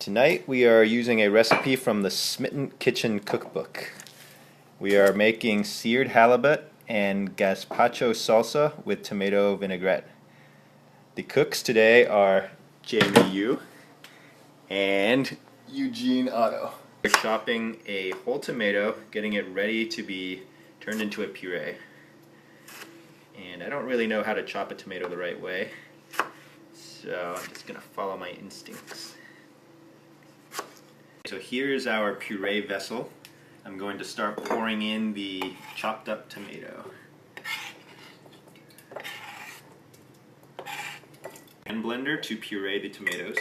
Tonight we are using a recipe from the Smitten Kitchen cookbook. We are making seared halibut and gazpacho salsa with tomato vinaigrette. The cooks today are Jamie Yu and Eugene Otto. We're chopping a whole tomato, getting it ready to be turned into a puree. And I don't really know how to chop a tomato the right way, so I'm just going to follow my instincts. So here's our puree vessel. I'm going to start pouring in the chopped up tomato. Hand blender to puree the tomatoes.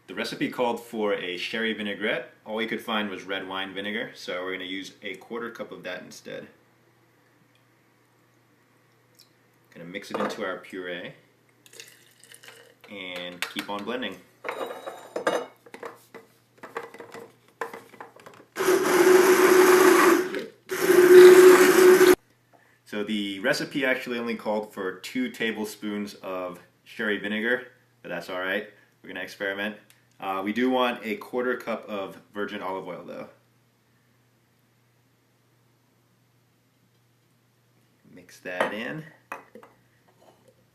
The recipe called for a sherry vinaigrette. All we could find was red wine vinegar, so we're going to use a 1/4 cup of that instead. Going to mix it into our puree and keep on blending. So the recipe actually only called for 2 tablespoons of sherry vinegar, but that's alright. We're going to experiment. We do want a 1/4 cup of virgin olive oil though. Mix that in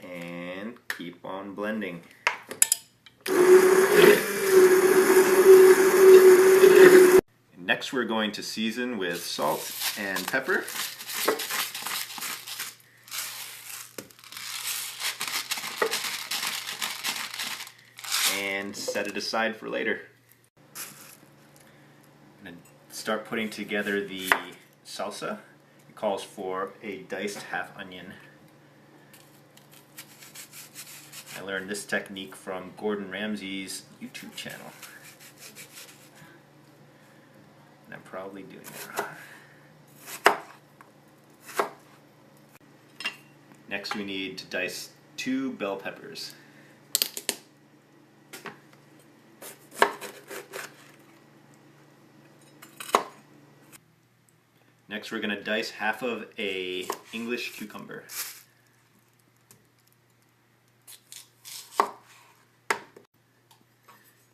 and keep on blending. Next we're going to season with salt and pepper. And set it aside for later. I'm going to start putting together the salsa. It calls for a diced half onion. I learned this technique from Gordon Ramsay's YouTube channel. And I'm probably doing it wrong. Next we need to dice 2 bell peppers. Next we're going to dice half of an English cucumber.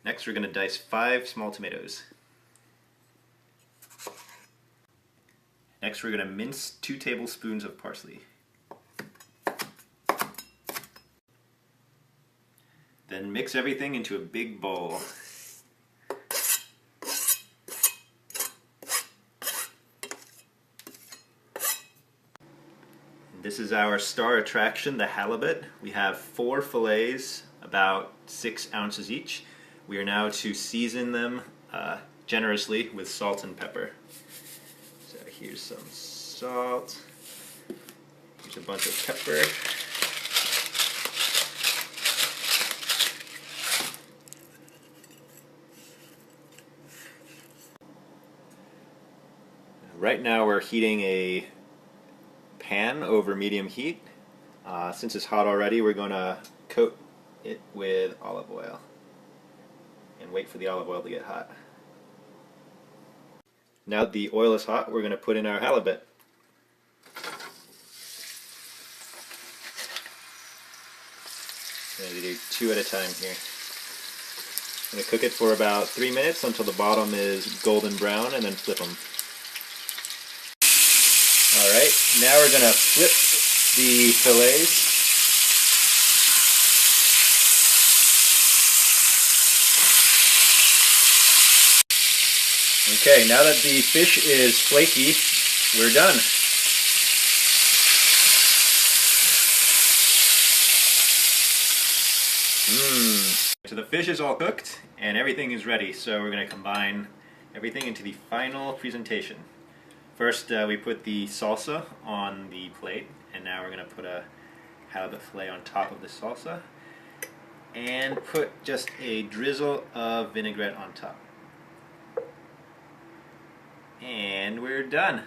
Next we're going to dice 5 small tomatoes. Next we're going to mince 2 tablespoons of parsley. Then mix everything into a big bowl. This is our star attraction, the halibut. We have 4 fillets, about 6 ounces each. We are now to season them generously with salt and pepper. So here's some salt, here's a bunch of pepper. Right now we're heating a pan over medium heat. Since it's hot already, we're going to coat it with olive oil and wait for the olive oil to get hot. Now that the oil is hot, we're going to put in our halibut. I'm going to do 2 at a time here. I'm going to cook it for about 3 minutes until the bottom is golden brown, and then flip them. Alright, now we're going to flip the fillets. Okay, now that the fish is flaky, we're done. So the fish is all cooked and everything is ready, so we're going to combine everything into the final presentation. First we put the salsa on the plate, and now we're going to put a halibut fillet on top of the salsa and put just a drizzle of vinaigrette on top. And we're done.